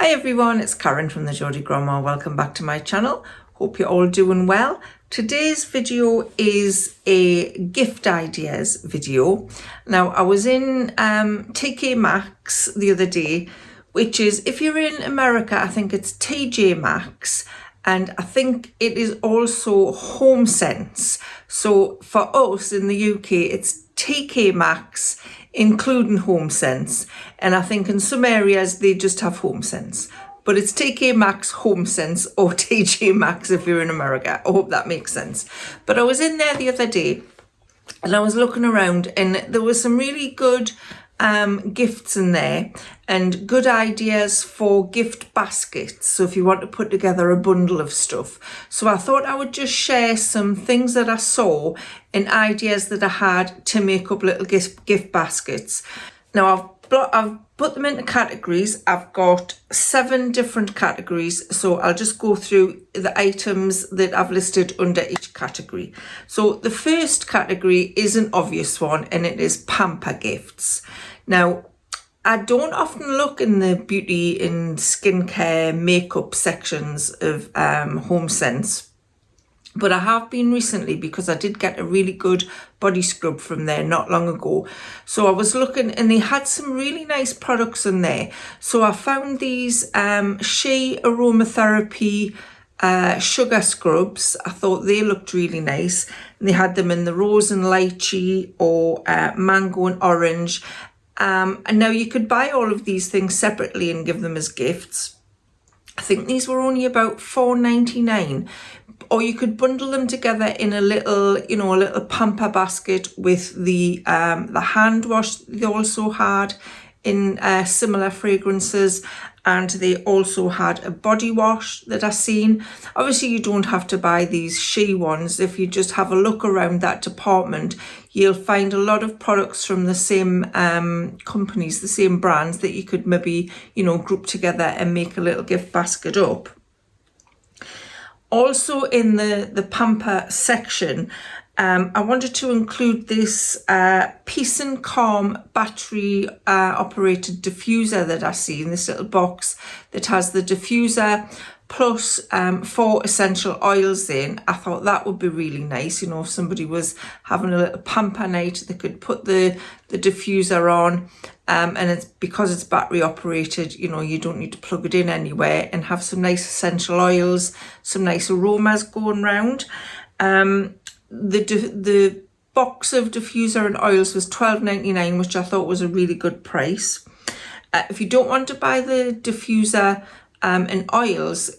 Hi everyone, it's Karen from the Geordie Grandma. Welcome back to my channel. Hope you're all doing well. Today's video is a gift ideas video. Now I was in TK Maxx the other day, which is, if you're in America, I think it's TK Maxx, and I think it is also Homesense. So for us in the UK, it's TK Maxx, including Homesense, and I think in some areas they just have Homesense, but it's TK Maxx, Homesense, or TK Maxx if you're in America. I hope that makes sense. But I was in there the other day and I was looking around, and there was some really good gifts in there and good ideas for gift baskets, so if you want to put together a bundle of stuff. So I thought I would just share some things that I saw and ideas that I had to make up little gift baskets. Now I've put them into categories. I've got 7 different categories, so I'll just go through the items that I've listed under each category. So the first category is an obvious one, and it is pamper gifts. Now, I don't often look in the beauty and skincare makeup sections of Homesense, but I have been recently because I did get a really good body scrub from there not long ago. So I was looking and they had some really nice products in there. So I found these Shea aromatherapy sugar scrubs. I thought they looked really nice. And they had them in the rose and lychee or mango and orange. And now you could buy all of these things separately and give them as gifts. I think these were only about $4.99. Or you could bundle them together in a little, a little pamper basket with the hand wash they also had in similar fragrances, and they also had a body wash that I seen. Obviously, you don't have to buy these Shea ones. If you just have a look around that department, you'll find a lot of products from the same companies, the same brands, that you could maybe, group together and make a little gift basket up. Also in the pamper section, I wanted to include this Peace and Calm battery operated diffuser that I see in this little box that has the diffuser plus 4 essential oils in. I thought that would be really nice. If somebody was having a little pamper night, they could put the diffuser on, and it's because it's battery operated, you don't need to plug it in anywhere, and have some nice essential oils, some nice aromas going round. The box of diffuser and oils was $12.99, which I thought was a really good price. If you don't want to buy the diffuser and oils,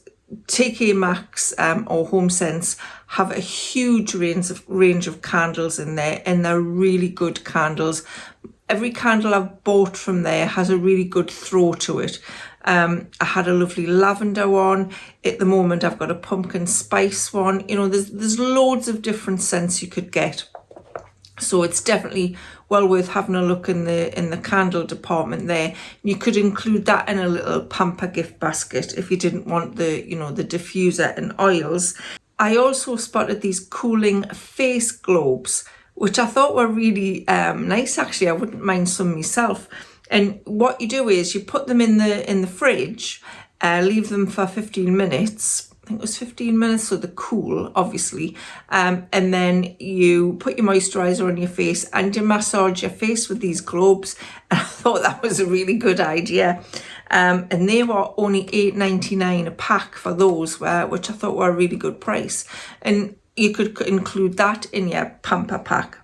TK Maxx or Homesense have a huge range of candles in there, and they're really good candles. Every candle I've bought from there has a really good throw to it. I had a lovely lavender one. At the moment, I've got a pumpkin spice one. There's loads of different scents you could get. So it's definitely well worth having a look in the candle department there. You could include that in a little pamper gift basket if you didn't want the diffuser and oils. I also spotted these cooling face globes, which I thought were really nice. Actually, I wouldn't mind some myself. And what you do is you put them in the fridge, leave them for 15 minutes. I think it was 15 minutes, so they're cool, obviously. And then you put your moisturiser on your face and you massage your face with these globes. And I thought that was a really good idea. And they were only $8.99 a pack for those, which I thought were a really good price. And you could include that in your pamper pack.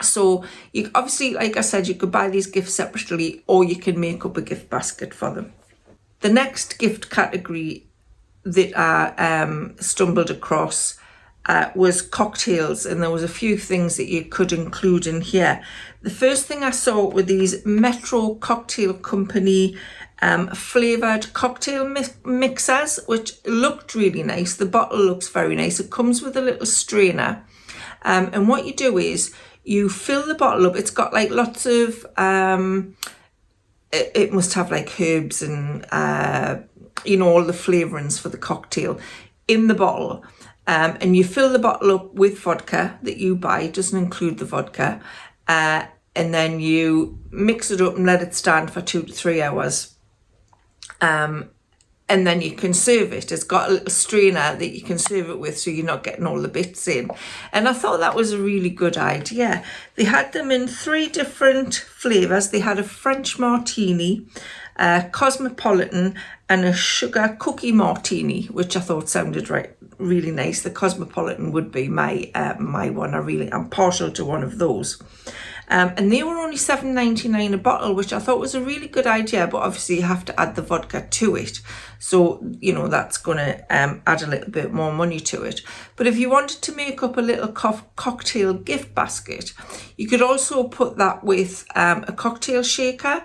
So you obviously, like I said, you could buy these gifts separately, or you can make up a gift basket for them. The next gift category that I stumbled across was cocktails, and there was a few things that you could include in here. The first thing I saw were these Metro Cocktail Company flavoured cocktail mixers, which looked really nice. The bottle looks very nice. It comes with a little strainer, and what you do is you fill the bottle up. It's got like lots of it must have like herbs and all the flavourings for the cocktail in the bottle, and you fill the bottle up with vodka that you buy. It doesn't include the vodka, and then you mix it up and let it stand for 2 to 3 hours. And then you can serve it. It's got a little strainer that you can serve it with, so you're not getting all the bits in. And I thought that was a really good idea. They had them in 3 different flavours. They had a French martini, a cosmopolitan, and a sugar cookie martini, which I thought sounded really nice. The cosmopolitan would be my one. I'm partial to one of those. And they were only $7.99 a bottle, which I thought was a really good idea, but obviously you have to add the vodka to it. So, you know, that's going to add a little bit more money to it. But if you wanted to make up a little cocktail gift basket, you could also put that with a cocktail shaker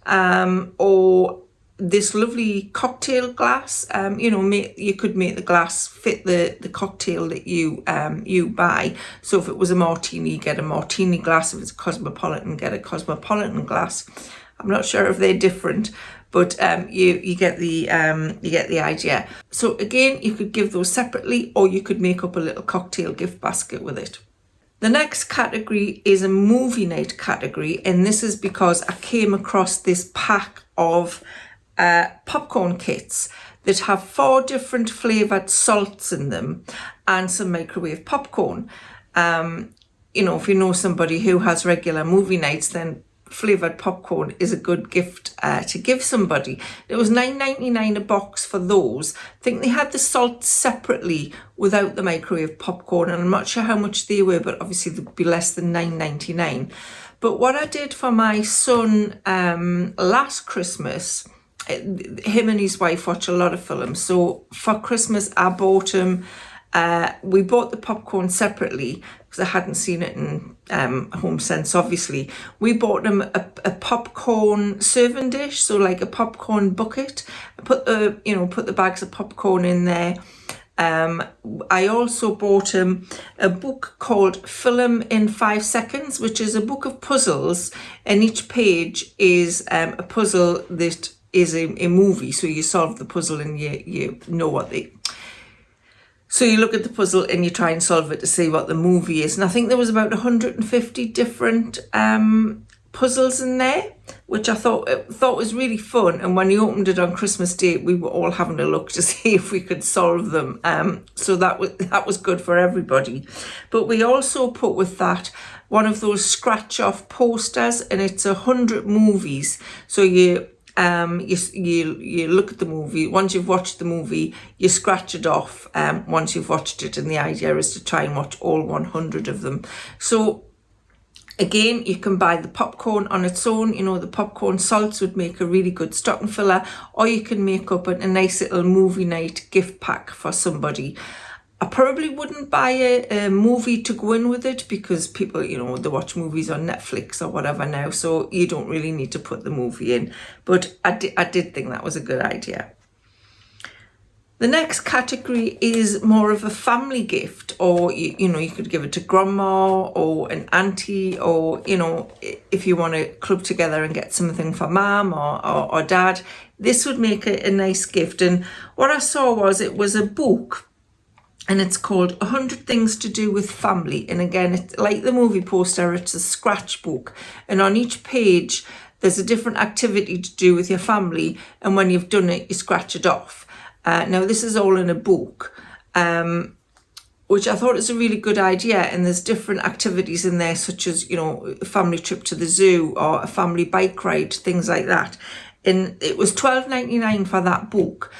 or this lovely cocktail glass. You know, you could make the glass fit the cocktail that you buy. So if it was a martini, get a martini glass. If it's a cosmopolitan, get a cosmopolitan glass. I'm not sure if they're different, but you get the idea. So again, you could give those separately, or you could make up a little cocktail gift basket with it. The next category is a movie night category, and this is because I came across this pack of popcorn kits that have 4 different flavoured salts in them and some microwave popcorn. You know, if you know somebody who has regular movie nights, then flavoured popcorn is a good gift to give somebody. It was $9.99 a box for those. I think they had the salt separately without the microwave popcorn, and I'm not sure how much they were, but obviously they'd be less than $9.99. But what I did for my son last Christmas, him and his wife watch a lot of films, so for Christmas I bought him, we bought the popcorn separately because I hadn't seen it in Homesense, obviously. We bought him a popcorn serving dish, so like a popcorn bucket. Put the bags of popcorn in there. I also bought him a book called Film in 5 Seconds, which is a book of puzzles, and each page is a puzzle that is a movie. So you solve the puzzle and you know what so you look at the puzzle and you try and solve it to see what the movie is. And I think there was about 150 different puzzles in there, which I thought was really fun. And when he opened it on Christmas Day, we were all having a look to see if we could solve them. So that was good for everybody. But we also put with that one of those scratch off posters, and it's 100 movies. So you look at the movie. Once you've watched the movie, you scratch it off once you've watched it, and the idea is to try and watch all 100 of them. So again, you can buy the popcorn on its own. You know, the popcorn salts would make a really good stocking filler, or you can make up a nice little movie night gift pack for somebody. I probably wouldn't buy a movie to go in with it, because people, you know, they watch movies on Netflix or whatever now, so you don't really need to put the movie in. But I did think that was a good idea. The next category is more of a family gift, or you know, you could give it to grandma or an auntie, or you know, if you want to club together and get something for mum or dad, this would make a nice gift. And what I saw was, it was a book, and it's called 100 Things to Do with Family. And again, it's like the movie poster, it's a scratch book. And on each page, there's a different activity to do with your family. And when you've done it, you scratch it off. Now, this is all in a book, which I thought is a really good idea. And there's different activities in there, such as, you know, a family trip to the zoo or a family bike ride, things like that. And it was $12.99 for that book.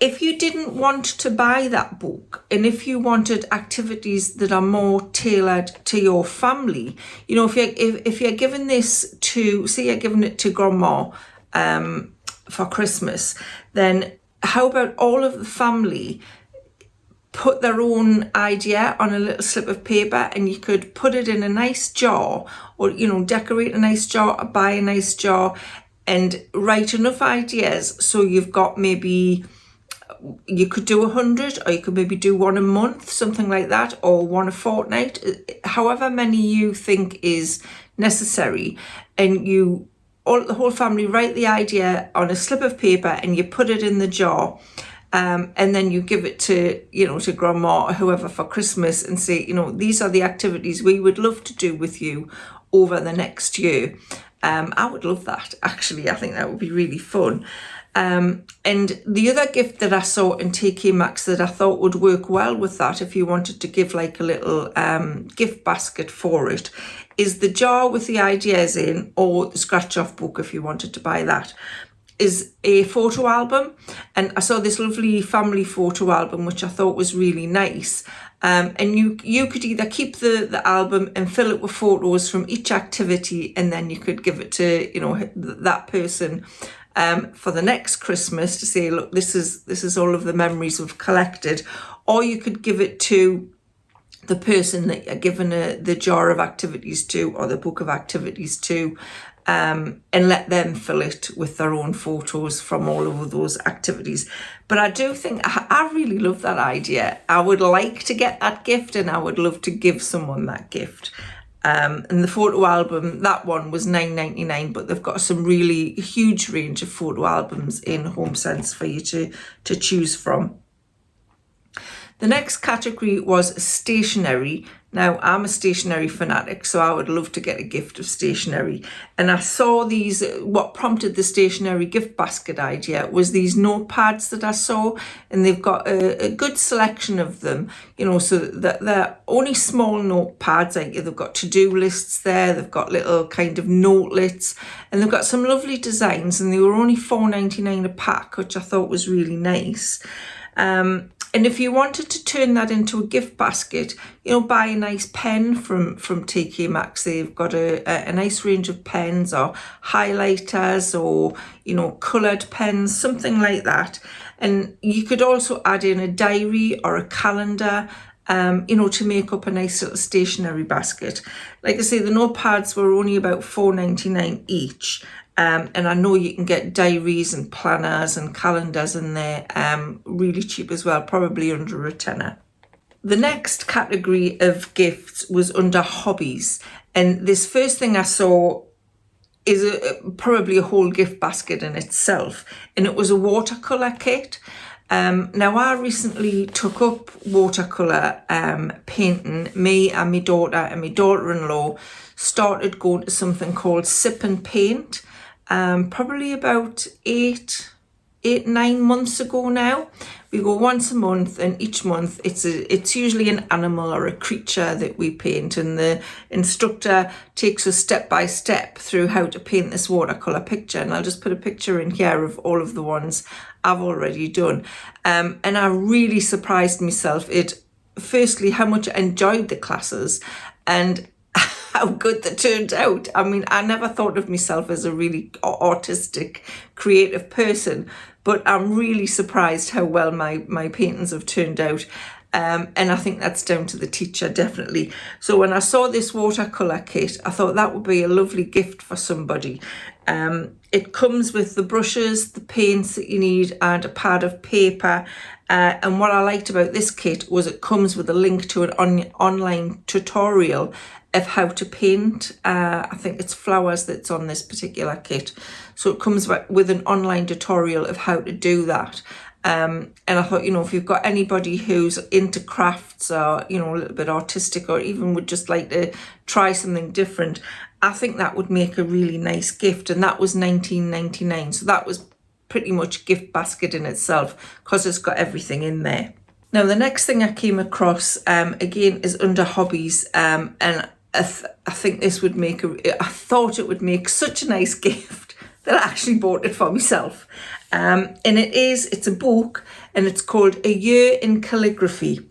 If you didn't want to buy that book, and if you wanted activities that are more tailored to your family, you know, if you're giving this to, say you're giving it to grandma for Christmas, then how about all of the family put their own idea on a little slip of paper, and you could put it in a nice jar, or, you know, decorate a nice jar or buy a nice jar and write enough ideas so you've got maybe, you could do 100, or you could maybe do one a month, something like that, or one a fortnight, however many you think is necessary. And the whole family write the idea on a slip of paper, and you put it in the jar, and then you give it to, you know, to grandma or whoever for Christmas, and say, you know, these are the activities we would love to do with you over the next year. I would love that, actually. I think that would be really fun. And the other gift that I saw in TK Maxx that I thought would work well with that, if you wanted to give like a little gift basket for it, is the jar with the ideas in, or the scratch off book if you wanted to buy that, is a photo album. And I saw this lovely family photo album which I thought was really nice. And you could either keep the album and fill it with photos from each activity, and then you could give it to, you know, that person for the next Christmas to say, look, this is all of the memories we've collected. Or you could give it to the person that you're given the jar of activities to, or the book of activities to, and let them fill it with their own photos from all of those activities. But I do think, I really love that idea. I would like to get that gift, and I would love to give someone that gift. And the photo album, that one was $9.99, but they've got some really huge range of photo albums in Homesense for you to choose from. The next category was stationery. Now, I'm a stationery fanatic, so I would love to get a gift of stationery. And I saw these, what prompted the stationery gift basket idea was these notepads that I saw, and they've got a good selection of them, you know, so that they're only small notepads. Like they've got to-do lists there, they've got little kind of notelets, and they've got some lovely designs, and they were only $4.99 a pack, which I thought was really nice. And if you wanted to turn that into a gift basket, you know, buy a nice pen from TK Maxx. They've got a nice range of pens, or highlighters, or, you know, coloured pens, something like that. And you could also add in a diary or a calendar, you know, to make up a nice little stationery basket. Like I say, the notepads were only about $4.99 each. And I know you can get diaries and planners and calendars in there really cheap as well, probably under a tenner. The next category of gifts was under hobbies. And this first thing I saw is probably a whole gift basket in itself. And it was a watercolour kit. Now, I recently took up watercolour painting. Me and my daughter-in-law started going to something called Sip and Paint. Probably about 8-9 months ago now. We go once a month, and each month it's usually an animal or a creature that we paint, and the instructor takes us step by step through how to paint this watercolour picture. And I'll just put a picture in here of all of the ones I've already done. And I really surprised myself firstly how much I enjoyed the classes, and how good they turned out. I mean, I never thought of myself as a really artistic, creative person, but I'm really surprised how well my paintings have turned out. And I think that's down to the teacher, definitely. So when I saw this watercolour kit, I thought that would be a lovely gift for somebody. It comes with the brushes, the paints that you need, and a pad of paper. And what I liked about this kit was it comes with a link to an online tutorial of how to paint. I think it's flowers that's on this particular kit. So it comes with an online tutorial of how to do that. And I thought, you know, if you've got anybody who's into crafts, or, you know, a little bit artistic, or even would just like to try something different, I think that would make a really nice gift. And that was $19.99. So that was pretty much gift basket in itself, because it's got everything in there. Now, the next thing I came across, again, is under hobbies. And I think this would I thought it would make such a nice gift that I actually bought it for myself. And it's a book, and it's called A Year in Calligraphy.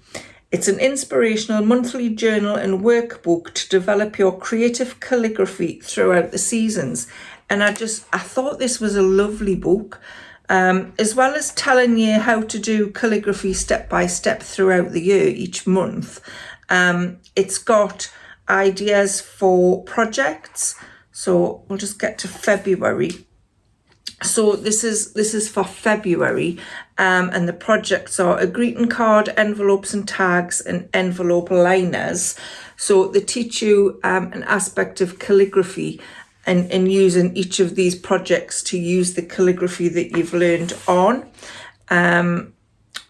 It's an inspirational monthly journal and workbook to develop your creative calligraphy throughout the seasons. And I thought this was a lovely book, as well as telling you how to do calligraphy step by step throughout the year, each month. It's got ideas for projects. So we'll just get to February. So this is for February, and the projects are a greeting card, envelopes and tags, and envelope liners. So they teach you an aspect of calligraphy, and using each of these projects to use the calligraphy that you've learned on.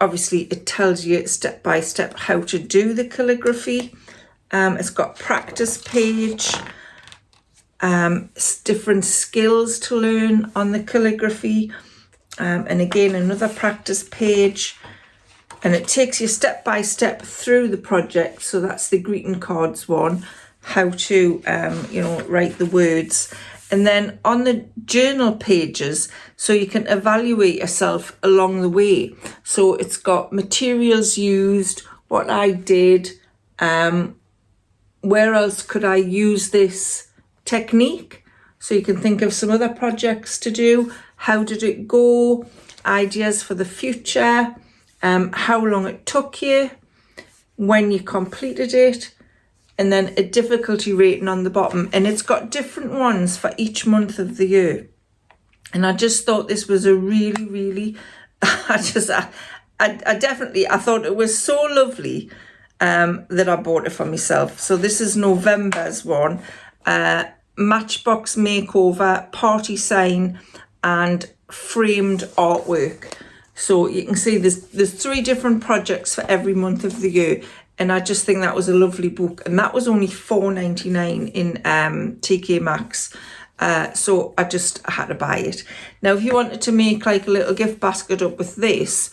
Obviously, it tells you step by step how to do the calligraphy. It's got practice page. different skills to learn on the calligraphy. And again, another practice page. And it takes you step by step through the project. So that's the greeting cards one, how to, write the words. And then on the journal pages, so you can evaluate yourself along the way. So it's got materials used, what I did, where else could I use this technique? So you can think of some other projects to do. How did it go? Ideas for the future. How long it took you, when you completed it, and then a difficulty rating on the bottom. And it's got different ones for each month of the year. And I just thought this was a really, really, I thought it was so lovely that I bought it for myself. So this is November's one, matchbox makeover, party sign, and framed artwork. So you can see there's 3 different projects for every month of the year. And I just think that was a lovely book. And that was only $4.99 in TK Maxx. So I had to buy it. Now, if you wanted to make like a little gift basket up with this,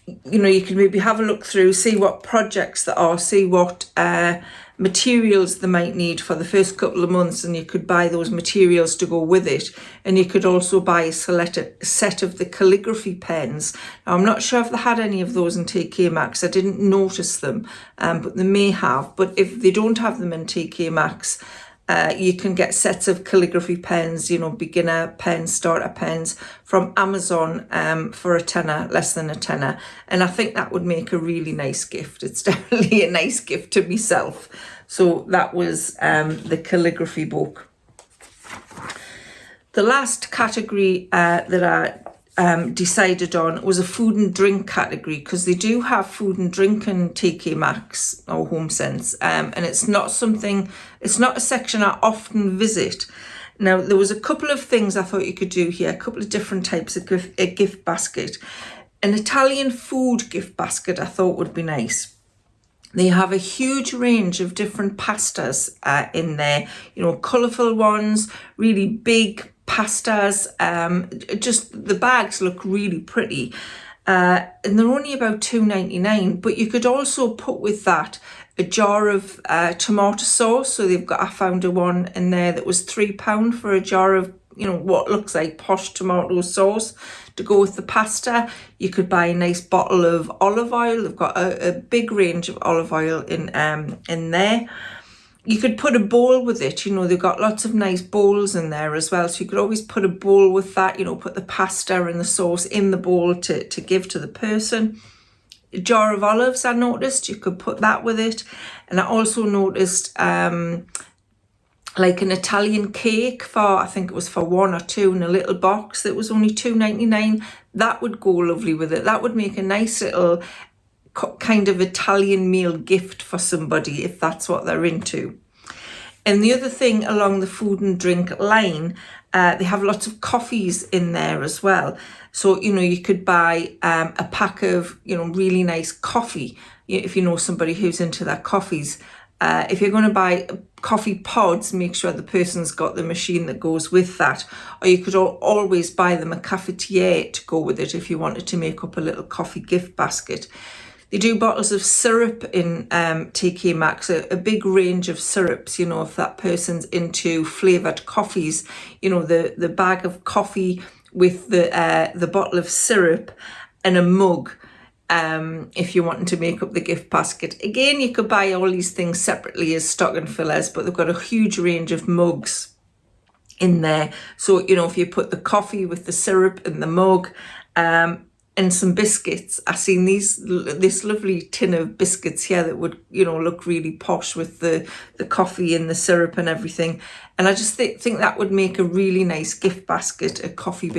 you can maybe have a look through, see what projects there are, see what materials they might need for the first couple of months, and you could buy those materials to go with it. And you could also buy a set of the calligraphy pens. Now, I'm not sure if they had any of those in TK Maxx. I didn't notice them, but they may have. But if they don't have them in TK Maxx, you can get sets of calligraphy pens, beginner pens, starter pens from Amazon for £10, less than £10. And I think that would make a really nice gift. It's definitely a nice gift to myself. So that was the calligraphy book. The last category that I decided on was a food and drink category, because they do have food and drink in TK Maxx or Homesense, and it's not a section I often visit. Now, there was a couple of things I thought you could do here, a couple of different types of gift basket. An Italian food gift basket I thought would be nice. They have a huge range of different pastas in there, colourful ones, really big pastas. Just the bags look really pretty, and they're only about $2.99. But you could also put with that a jar of tomato sauce. So I found one in there that was £3 for a jar of what looks like posh tomato sauce to go with the pasta. You could buy a nice bottle of olive oil. They've got a big range of olive oil in there. You could put a bowl with it. They've got lots of nice bowls in there as well. So you could always put a bowl with that, put the pasta and the sauce in the bowl to give to the person. A jar of olives, I noticed, you could put that with it. And I also noticed like an Italian cake I think it was for 1 or 2 in a little box that was only $2.99. That would go lovely with it. That would make a nice little kind of Italian meal gift for somebody if that's what they're into. And the other thing along the food and drink line, they have lots of coffees in there as well. So, you could buy a pack of, really nice coffee, if you know somebody who's into their coffees. If you're going to buy coffee pods, make sure the person's got the machine that goes with that. Or you could always buy them a cafetiere to go with it if you wanted to make up a little coffee gift basket. They do bottles of syrup in TK Maxx, a big range of syrups, if that person's into flavoured coffees, the bag of coffee with the bottle of syrup and a mug. If you're wanting to make up the gift basket. Again, you could buy all these things separately as stocking fillers, but they've got a huge range of mugs in there. So, if you put the coffee with the syrup and the mug, and some biscuits. I seen this lovely tin of biscuits here that would, look really posh with the coffee and the syrup and everything. And I just think that would make a really nice gift basket, a coffee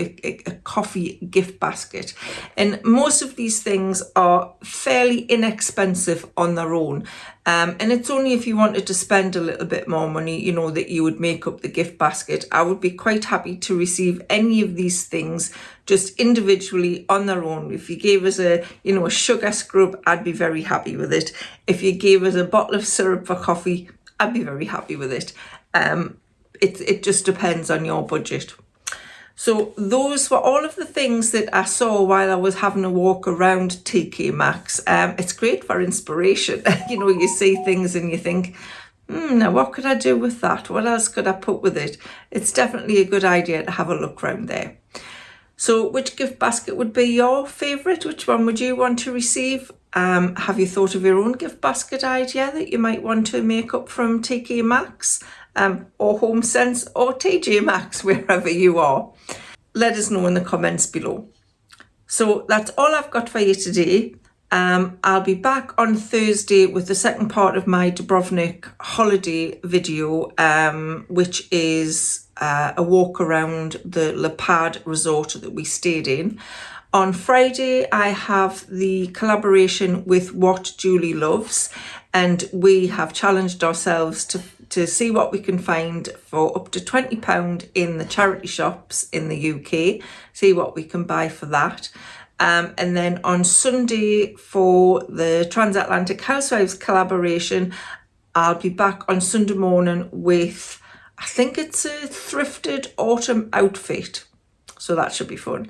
gift basket. And most of these things are fairly inexpensive on their own. And it's only if you wanted to spend a little bit more money, that you would make up the gift basket. I would be quite happy to receive any of these things just individually on their own. If you gave us a sugar scrub, I'd be very happy with it. If you gave us a bottle of syrup for coffee, I'd be very happy with it. it just depends on your budget. So those were all of the things that I saw while I was having a walk around TK Maxx. It's great for inspiration. You know, you see things and you think, now what could I do with that? What else could I put with it? It's definitely a good idea to have a look around there. So which gift basket would be your favourite? Which one would you want to receive? Have you thought of your own gift basket idea that you might want to make up from TK Maxx or Homesense or TJ Maxx, wherever you are? Let us know in the comments below. So that's all I've got for you today. I'll be back on Thursday with the second part of my Dubrovnik holiday video, which is a walk around the Lepad resort that we stayed in. On Friday, I have the collaboration with What Julie Loves, and we have challenged ourselves to see what we can find for up to £20 in the charity shops in the UK, see what we can buy for that. And then on Sunday for the Transatlantic Housewives collaboration, I'll be back on Sunday morning with, I think it's a thrifted autumn outfit. So that should be fun.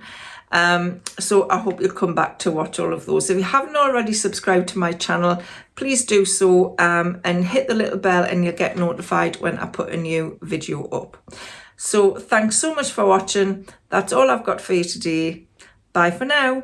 So I hope you'll come back to watch all of those. If you haven't already subscribed to my channel, please do so, and hit the little bell and you'll get notified when I put a new video up. So thanks so much for watching. That's all I've got for you today. Bye for now.